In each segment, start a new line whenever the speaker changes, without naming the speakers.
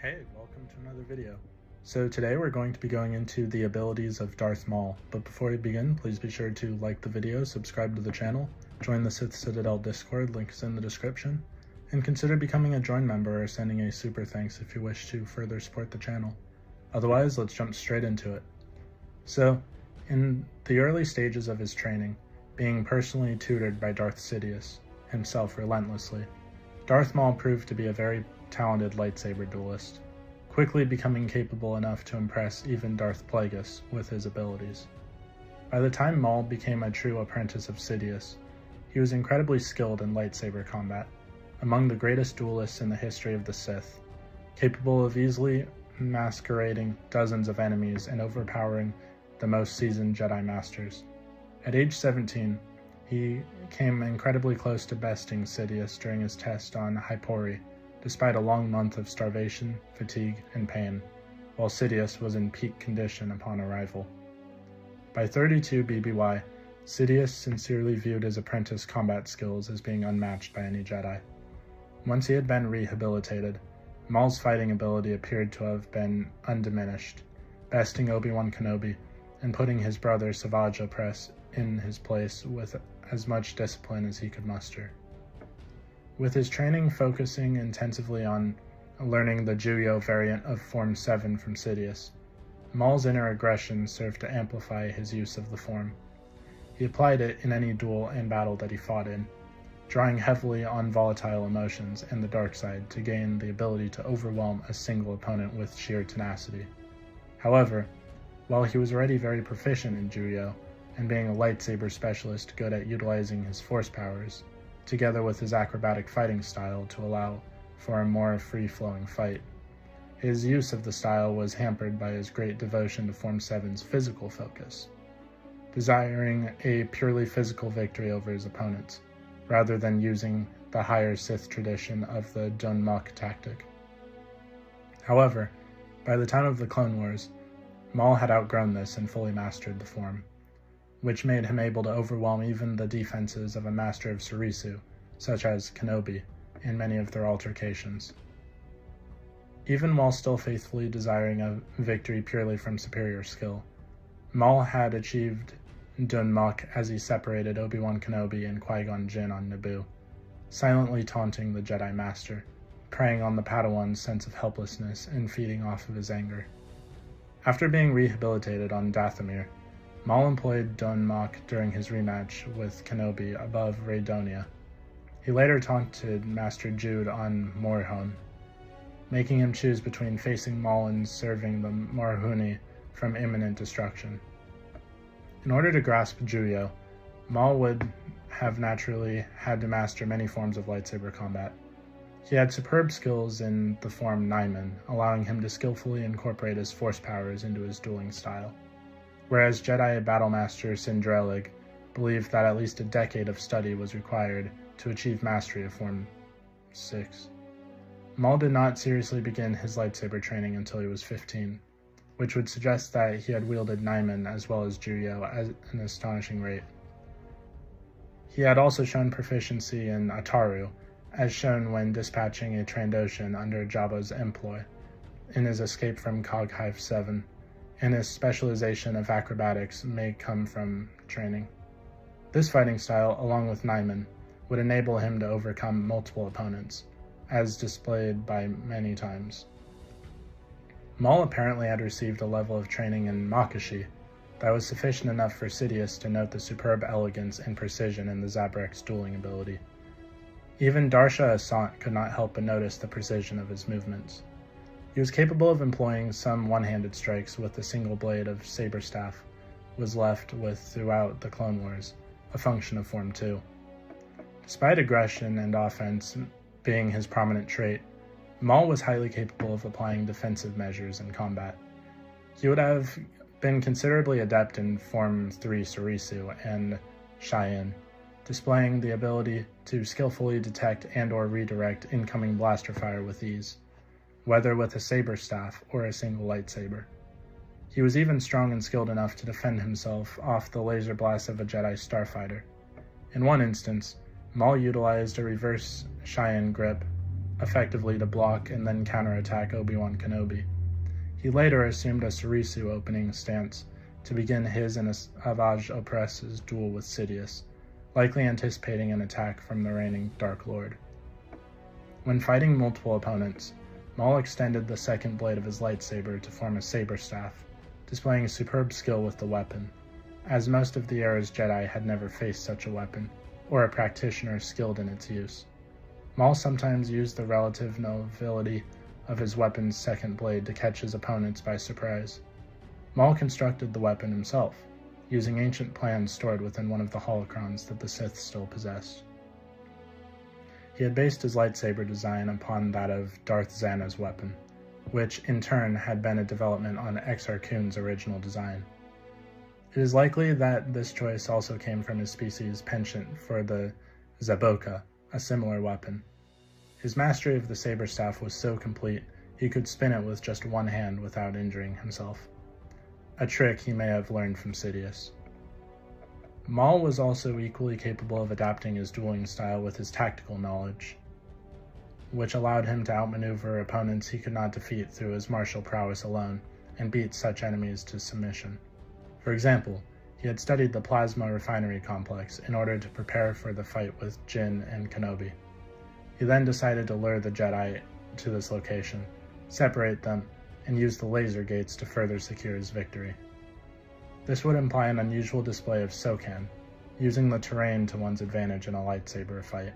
Hey, welcome to another video. So today we're going to be going into the abilities of Darth Maul, but before we begin, please be sure to like the video, subscribe to the channel, join the Sith Citadel Discord, link is in the description, and consider becoming a join member or sending a super thanks if you wish to further support the channel. Otherwise, let's jump straight into it. So, in the early stages of his training, being personally tutored by Darth Sidious, himself relentlessly, Darth Maul proved to be a very talented lightsaber duelist, quickly becoming capable enough to impress even Darth Plagueis with his abilities. By the time Maul became a true apprentice of Sidious, he was incredibly skilled in lightsaber combat, among the greatest duelists in the history of the Sith, capable of easily masquerading dozens of enemies and overpowering the most seasoned Jedi Masters. At age 17, he came incredibly close to besting Sidious during his test on Hypori, despite a long month of starvation, fatigue, and pain, while Sidious was in peak condition upon arrival. By 32 BBY, Sidious sincerely viewed his apprentice combat skills as being unmatched by any Jedi. Once he had been rehabilitated, Maul's fighting ability appeared to have been undiminished, besting Obi-Wan Kenobi and putting his brother Savage Opress in his place with as much discipline as he could muster. With his training focusing intensively on learning the Juyo variant of Form 7 from Sidious, Maul's inner aggression served to amplify his use of the form. He applied it in any duel and battle that he fought in, drawing heavily on volatile emotions and the dark side to gain the ability to overwhelm a single opponent with sheer tenacity. However, while he was already very proficient in Juyo, and being a lightsaber specialist good at utilizing his force powers, together with his acrobatic fighting style to allow for a more free-flowing fight, his use of the style was hampered by his great devotion to Form 7's physical focus, desiring a purely physical victory over his opponents, rather than using the higher Sith tradition of the ymca tactic. However, by the time of the Clone Wars, Maul had outgrown this and fully mastered the form, which made him able to overwhelm even the defenses of a master of Surisu, such as Kenobi, in many of their altercations. Even while still faithfully desiring a victory purely from superior skill, Maul had achieved ymca as he separated Obi-Wan Kenobi and Qui-Gon Jinn on Naboo, silently taunting the Jedi Master, preying on the Padawan's sense of helplessness and feeding off of his anger. After being rehabilitated on Dathomir, Maul employed ymca during his rematch with Kenobi above Raydonia. He later taunted Master Jude on Morhon, making him choose between facing Maul and serving the Marhuni from imminent destruction. In order to grasp Juyo, Maul would have naturally had to master many forms of lightsaber combat. He had superb skills in the form Nyman, allowing him to skillfully incorporate his force powers into his dueling style, whereas Jedi Battlemaster Sindrelig believed that at least a decade of study was required to achieve mastery of Form 6. Maul did not seriously begin his lightsaber training until he was 15, which would suggest that he had wielded Nyman as well as Juyo at an astonishing rate. He had also shown proficiency in Ataru, as shown when dispatching a Trandoshan under Jabba's employ in his escape from Cog Hive 7, and his specialization of acrobatics may come from training. This fighting style, along with Nyman, would enable him to overcome multiple opponents, as displayed by many times. Maul apparently had received a level of training in Makashi that was sufficient enough for Sidious to note the superb elegance and precision in the Zabrak's dueling ability. Even Darsha Asant could not help but notice the precision of his movements. He was capable of employing some one-handed strikes with the single blade of saber staff was left with throughout the Clone Wars, a function of Form 2. Despite aggression and offense being his prominent trait, Maul was highly capable of applying defensive measures in combat. He would have been considerably adept in Form 3 Surisu and Cheyenne, displaying the ability to skillfully detect and/or redirect incoming blaster fire with ease, whether with a saber staff or a single lightsaber. He was even strong and skilled enough to defend himself off the laser blast of a Jedi starfighter. In one instance, Maul utilized a reverse Cheyenne grip effectively to block and then counterattack Obi-Wan Kenobi. He later assumed a Surisu opening stance to begin his and Savage Opress's duel with Sidious, likely anticipating an attack from the reigning Dark Lord. When fighting multiple opponents, Maul extended the second blade of his lightsaber to form a saber staff, displaying superb skill with the weapon, as most of the era's Jedi had never faced such a weapon, or a practitioner skilled in its use. Maul sometimes used the relative nobility of his weapon's second blade to catch his opponents by surprise. Maul constructed the weapon himself, using ancient plans stored within one of the holocrons that the Sith still possessed. He had based his lightsaber design upon that of Darth Xana's weapon, which in turn had been a development on Exar Kun's original design. It is likely that this choice also came from his species' penchant for the zaboka, a similar weapon. His mastery of the saber staff was so complete he could spin it with just one hand without injuring himself, a trick he may have learned from Sidious. Maul was also equally capable of adapting his dueling style with his tactical knowledge, which allowed him to outmaneuver opponents he could not defeat through his martial prowess alone, and beat such enemies to submission. For example, he had studied the plasma refinery complex in order to prepare for the fight with Jin and Kenobi. He then decided to lure the Jedi to this location, separate them, and use the laser gates to further secure his victory. This would imply an unusual display of Sokan, using the terrain to one's advantage in a lightsaber fight.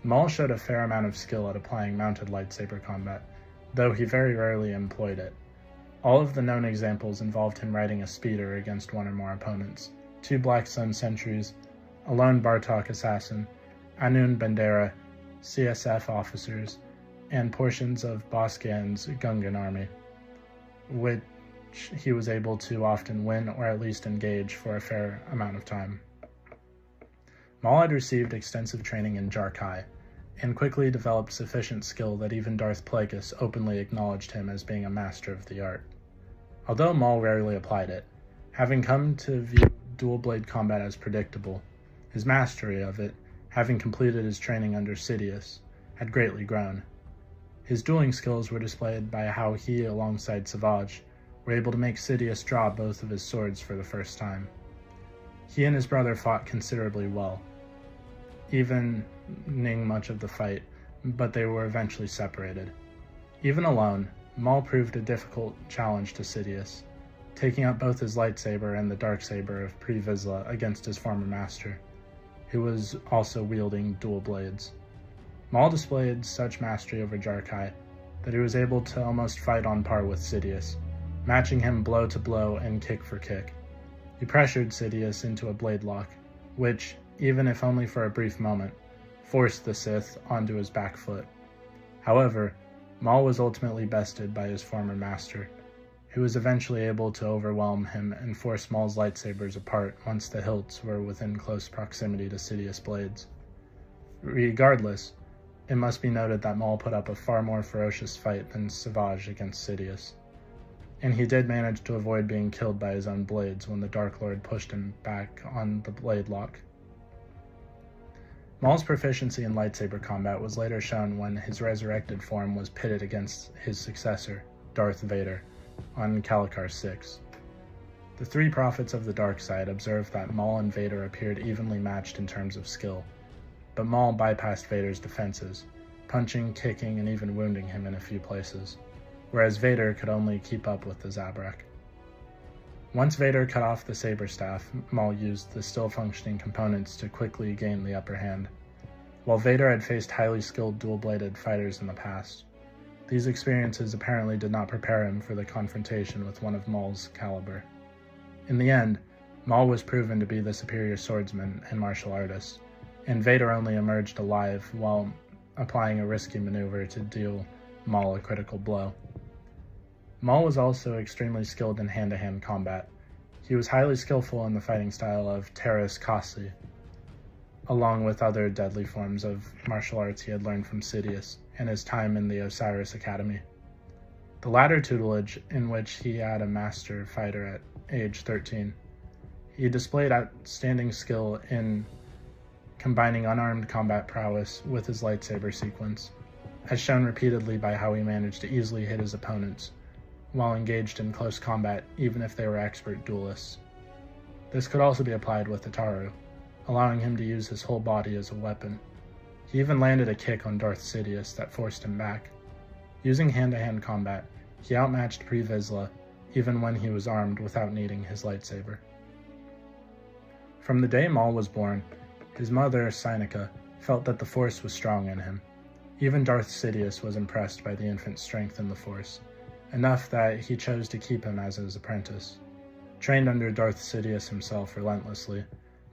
Maul showed a fair amount of skill at applying mounted lightsaber combat, though he very rarely employed it. All of the known examples involved him riding a speeder against one or more opponents, 2 Black Sun sentries, a lone Bartok assassin, Anun Bandera, CSF officers, and portions of Boscan's Gungan army, which he was able to often win or at least engage for a fair amount of time. Maul had received extensive training in Jarkai, and quickly developed sufficient skill that even Darth Plagueis openly acknowledged him as being a master of the art. Although Maul rarely applied it, having come to view dual-blade combat as predictable, his mastery of it, having completed his training under Sidious, had greatly grown. His dueling skills were displayed by how he, alongside Savage, were able to make Sidious draw both of his swords for the first time. He and his brother fought considerably well, evening much of the fight, but they were eventually separated. Even alone, Maul proved a difficult challenge to Sidious, taking up both his lightsaber and the darksaber of Pre Vizsla against his former master, who was also wielding dual blades. Maul displayed such mastery over Jarkai that he was able to almost fight on par with Sidious, matching him blow to blow and kick for kick. He pressured Sidious into a blade lock, which, even if only for a brief moment, forced the Sith onto his back foot. However, Maul was ultimately bested by his former master, who was eventually able to overwhelm him and force Maul's lightsabers apart once the hilts were within close proximity to Sidious' blades. Regardless, it must be noted that Maul put up a far more ferocious fight than Savage against Sidious, and he did manage to avoid being killed by his own blades when the Dark Lord pushed him back on the blade lock. Maul's proficiency in lightsaber combat was later shown when his resurrected form was pitted against his successor, Darth Vader, on Kalikar 6. The 3 prophets of the dark side observed that Maul and Vader appeared evenly matched in terms of skill, but Maul bypassed Vader's defenses, punching, kicking, and even wounding him in a few places, whereas Vader could only keep up with the Zabrak. Once Vader cut off the saber staff, Maul used the still functioning components to quickly gain the upper hand. While Vader had faced highly skilled dual-bladed fighters in the past, these experiences apparently did not prepare him for the confrontation with one of Maul's caliber. In the end, Maul was proven to be the superior swordsman and martial artist, and Vader only emerged alive while applying a risky maneuver to deal Maul a critical blow. Maul was also extremely skilled in hand-to-hand combat. He was highly skillful in the fighting style of Teras Kasi, along with other deadly forms of martial arts he had learned from Sidious and his time in the Osiris Academy. The latter tutelage, in which he had a master fighter at age 13. He displayed outstanding skill in combining unarmed combat prowess with his lightsaber sequence, as shown repeatedly by how he managed to easily hit his opponents while engaged in close combat, even if they were expert duelists. This could also be applied with Ataru, allowing him to use his whole body as a weapon. He even landed a kick on Darth Sidious that forced him back. Using hand-to-hand combat, he outmatched Pre Vizsla even when he was armed without needing his lightsaber. From the day Maul was born, his mother, Seneca, felt that the Force was strong in him. Even Darth Sidious was impressed by the infant's strength in the Force, enough that he chose to keep him as his apprentice. Trained under Darth Sidious himself relentlessly,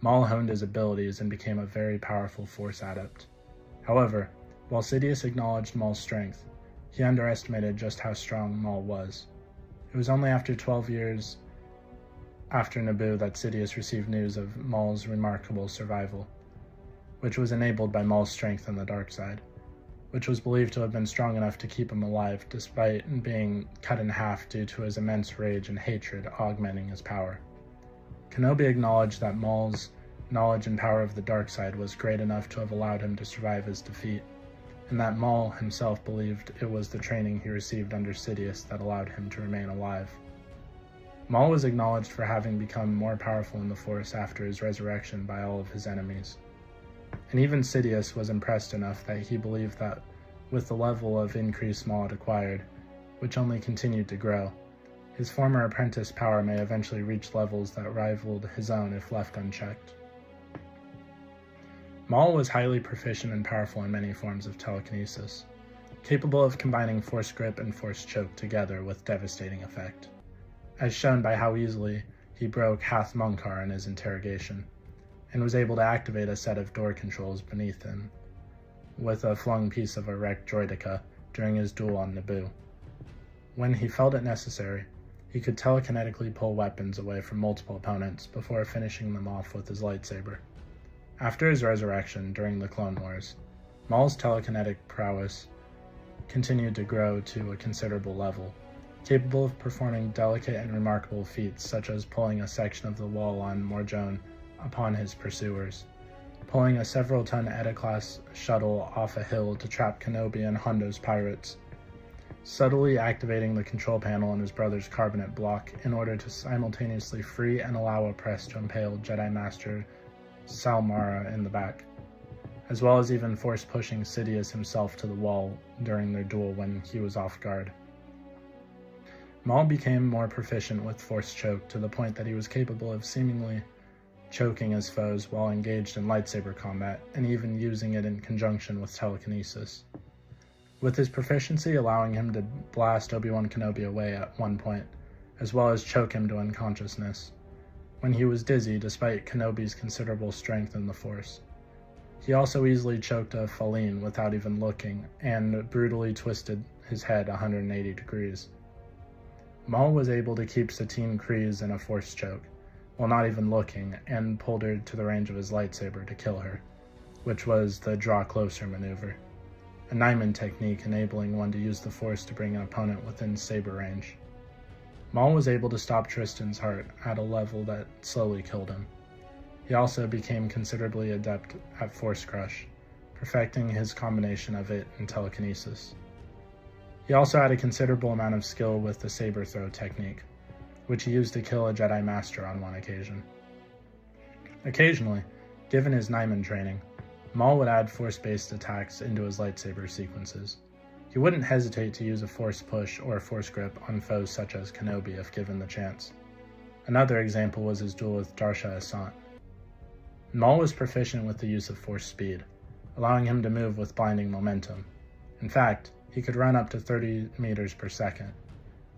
Maul honed his abilities and became a very powerful Force adept. However, while Sidious acknowledged Maul's strength, he underestimated just how strong Maul was. It was only after 12 years after Naboo that Sidious received news of Maul's remarkable survival, which was enabled by Maul's strength on the dark side, which was believed to have been strong enough to keep him alive despite being cut in half due to his immense rage and hatred augmenting his power. Kenobi acknowledged that Maul's knowledge and power of the dark side was great enough to have allowed him to survive his defeat, and that Maul himself believed it was the training he received under Sidious that allowed him to remain alive. Maul was acknowledged for having become more powerful in the Force after his resurrection by all of his enemies. And even Sidious was impressed enough that he believed that with the level of increase Maul had acquired, which only continued to grow, his former apprentice power may eventually reach levels that rivaled his own if left unchecked. Maul was highly proficient and powerful in many forms of telekinesis, capable of combining Force grip and Force choke together with devastating effect, as shown by how easily he broke Hath Munkar in his interrogation, and was able to activate a set of door controls beneath him with a flung piece of a wrecked droideka during his duel on Naboo. When he felt it necessary, he could telekinetically pull weapons away from multiple opponents before finishing them off with his lightsaber. After his resurrection during the Clone Wars, Maul's telekinetic prowess continued to grow to a considerable level, capable of performing delicate and remarkable feats such as pulling a section of the wall on Morjone upon his pursuers, pulling a several-ton Eta-class shuttle off a hill to trap Kenobi and Hondo's pirates, subtly activating the control panel on his brother's carbonate block in order to simultaneously free and allow a press to impale Jedi Master Salmara in the back, as well as even force-pushing Sidious himself to the wall during their duel when he was off guard. Maul became more proficient with Force choke to the point that he was capable of seemingly choking his foes while engaged in lightsaber combat, and even using it in conjunction with telekinesis, with his proficiency allowing him to blast Obi-Wan Kenobi away at one point, as well as choke him to unconsciousness when he was dizzy despite Kenobi's considerable strength in the Force. He also easily choked a Faline without even looking, and brutally twisted his head 180 degrees. Maul was able to keep Satine Kryze in a Force choke, while not even looking, and pulled her to the range of his lightsaber to kill her, which was the draw closer maneuver, a Nyman technique enabling one to use the Force to bring an opponent within saber range. Maul was able to stop Tristan's heart at a level that slowly killed him. He also became considerably adept at Force Crush, perfecting his combination of it and telekinesis. He also had a considerable amount of skill with the saber throw technique, which he used to kill a Jedi Master on one occasion. Occasionally, given his Nyman training, Maul would add Force-based attacks into his lightsaber sequences. He wouldn't hesitate to use a Force push or a Force grip on foes such as Kenobi if given the chance. Another example was his duel with Darsha Asant. Maul was proficient with the use of Force speed, allowing him to move with blinding momentum. In fact, he could run up to 30 meters per second.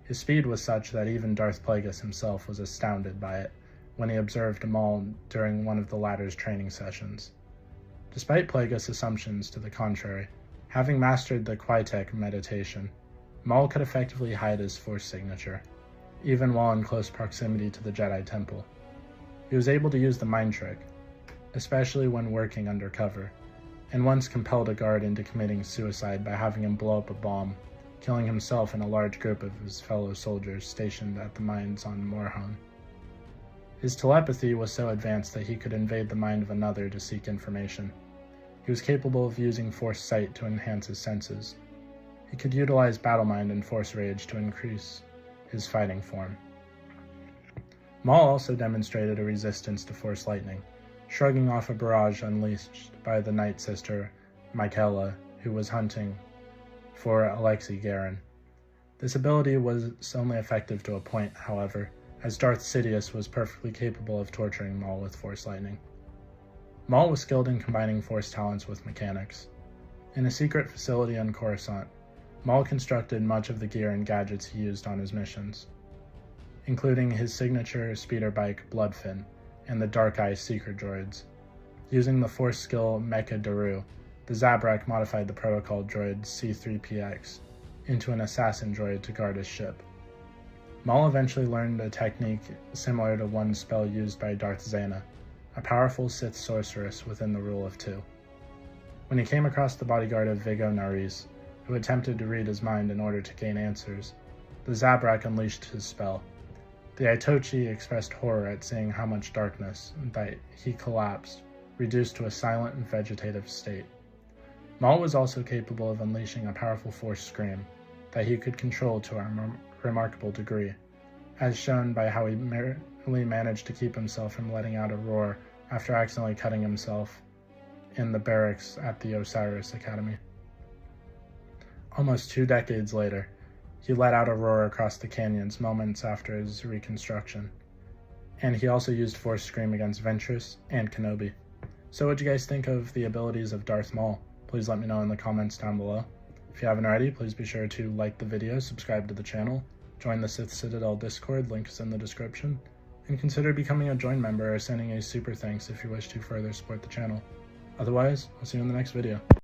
His speed was such that even Darth Plagueis himself was astounded by it when he observed Maul during one of the latter's training sessions. Despite Plagueis' assumptions to the contrary, having mastered the Quaitek meditation, Maul could effectively hide his Force signature, even while in close proximity to the Jedi Temple. He was able to use the mind trick, especially when working undercover, and once compelled a guard into committing suicide by having him blow up a bomb, killing himself and a large group of his fellow soldiers stationed at the mines on Morjone. His telepathy was so advanced that he could invade the mind of another to seek information. He was capable of using Force sight to enhance his senses, He could utilize battle mind and force rage to increase his fighting form. MAUL also demonstrated a resistance to force lightning, shrugging off a barrage unleashed by the Night Sister Michaela, who was hunting for Alexei Garen. This ability was only effective to a point, however, as Darth Sidious was perfectly capable of torturing MAUL with force lightning. MAUL was skilled in combining force talents with mechanics. In a secret facility on Coruscant, MAUL constructed much of the gear and gadgets he used on his missions, including his signature speeder bike Bloodfin and the Dark Eye Seeker droids. Using the force skill Mecha Daru, the Zabrak modified the protocol droid C-3PX into an assassin droid to guard his ship. MAUL eventually learned a technique similar to one spell used by Darth Zana, a powerful Sith sorceress within the Rule of Two. When he came across the bodyguard of Vigo Naris, who attempted to read his mind in order to gain answers, the Zabrak unleashed his spell. The Itochi expressed horror at seeing how much darkness that he collapsed, reduced to a silent and vegetative state. MAUL was also capable of unleashing a powerful force scream that he could control to a remarkable degree, as shown by how he merely managed to keep himself from letting out a roar after accidentally cutting himself in the barracks at the Osiris Academy. Almost 2 decades later, he let out a roar across the canyons moments after his reconstruction, and he also used Force Scream against Ventress and Kenobi. So what do you guys think of the abilities of Darth Maul? Please let me know in the comments down below. If you haven't already, please be sure to like the video, subscribe to the channel, join the Sith Citadel Discord, link is in the description, and consider becoming a join member or sending a super thanks if you wish to further support the channel. Otherwise, I'll see you in the next video.